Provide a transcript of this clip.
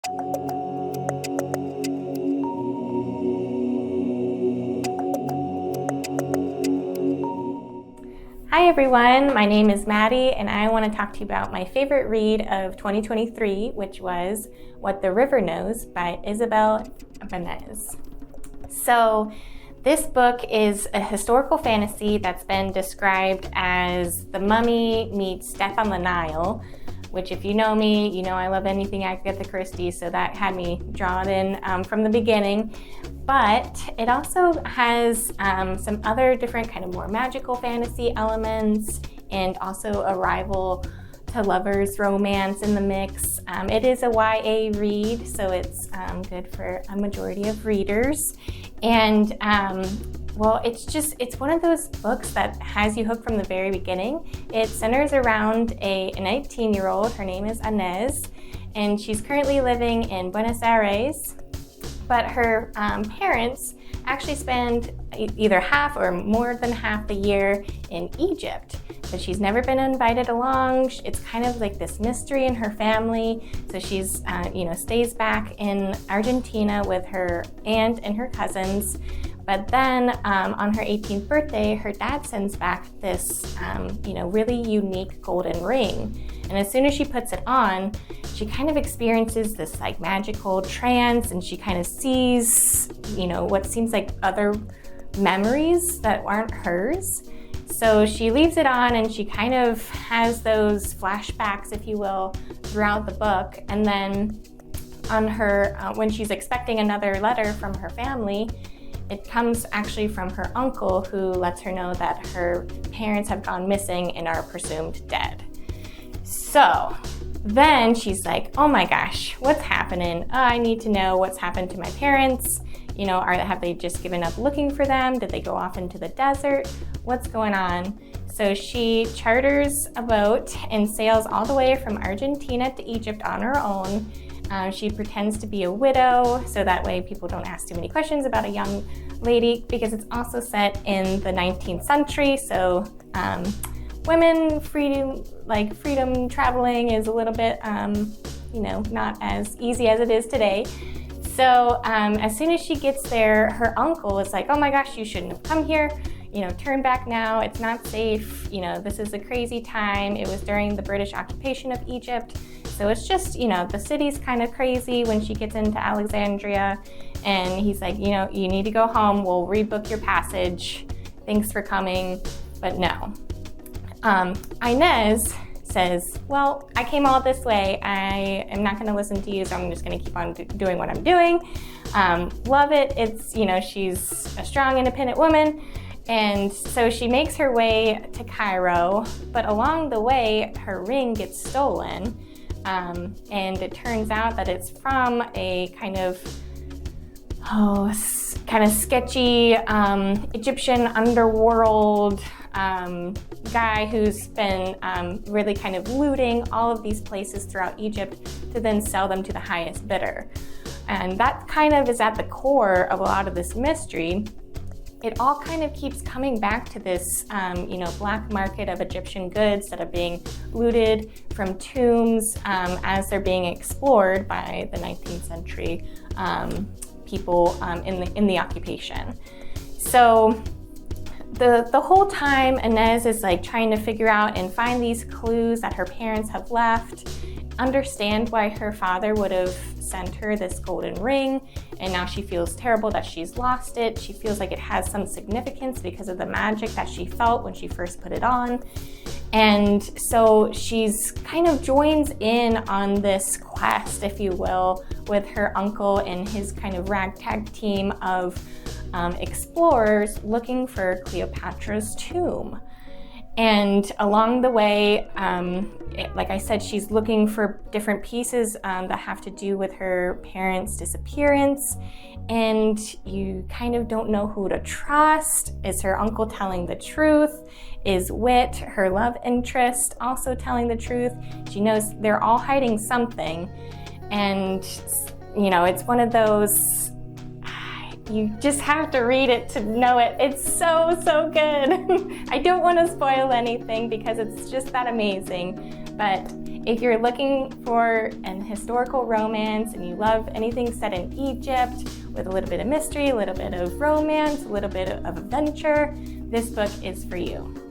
Hi everyone, my name is Maddie and I want to talk to you about my favorite read of 2023, which was What the River Knows by Isabel Ibanez. So this book is a historical fantasy that's been described as The Mummy meets Death on the Nile, which if you know me, you know I love anything Agatha Christie, so that had me drawn in from the beginning. But it also has some other different kind of more magical fantasy elements and also a rival to lovers romance in the mix. It is a YA read, so it's good for a majority of readers. And well, it's one of those books that has you hooked from the very beginning. It centers around an 18-year-old. Her name is Inez, and she's currently living in Buenos Aires. But her parents actually spend either half or more than half the year in Egypt. So she's never been invited along. It's kind of like this mystery in her family. So she's, stays back in Argentina with her aunt and her cousins. But then on her 18th birthday, her dad sends back this, really unique golden ring. And as soon as she puts it on, she kind of experiences this like magical trance, and she kind of sees, what seems like other memories that aren't hers. So she leaves it on and she kind of has those flashbacks, if you will, throughout the book. And then on her, when she's expecting another letter from her family, it comes actually from her uncle, who lets her know that her parents have gone missing and are presumed dead. So then she's like, oh my gosh, what's happening? I need to know what's happened to my parents. Have they just given up looking for them? Did they go off into the desert? What's going on? So she charters a boat and sails all the way from Argentina to Egypt on her own. She pretends to be a widow, so that way people don't ask too many questions about a young lady, because it's also set in the 19th century. So women freedom traveling is a little bit, not as easy as it is today. So as soon as she gets there, her uncle is like, oh my gosh, you shouldn't have come here. Turn back now. It's not safe. This is a crazy time. It was during the British occupation of Egypt. So it's just, the city's kind of crazy when she gets into Alexandria. And he's like, you need to go home. We'll rebook your passage. Thanks for coming. But no. Inez says, well, I came all this way. I am not going to listen to you, so I'm just going to keep on doing what I'm doing. Love it. It's, she's a strong, independent woman. And so she makes her way to Cairo, but along the way, her ring gets stolen. And it turns out that it's from a kind of sketchy Egyptian underworld guy who's been really kind of looting all of these places throughout Egypt to then sell them to the highest bidder. And that kind of is at the core of a lot of this mystery. It all kind of keeps coming back to this, black market of Egyptian goods that are being looted from tombs as they're being explored by the 19th century people in the occupation. So the whole time, Inez is like trying to figure out and find these clues that her parents have left, understand why her father would have sent her this golden ring, and now she feels terrible that she's lost it. She feels like it has some significance because of the magic that she felt when she first put it on. And so she's kind of joins in on this quest, if you will, with her uncle and his kind of ragtag team of explorers looking for Cleopatra's tomb. And along the way, like I said, she's looking for different pieces that have to do with her parents' disappearance. And you kind of don't know who to trust. Is her uncle telling the truth? Is Wit, her love interest, also telling the truth? She knows they're all hiding something. And, it's one of those, you just have to read it to know it. It's so, so good. I don't want to spoil anything because it's just that amazing. But If you're looking for an historical romance and you love anything set in Egypt with a little bit of mystery, a little bit of romance, a little bit of adventure, this book is for you.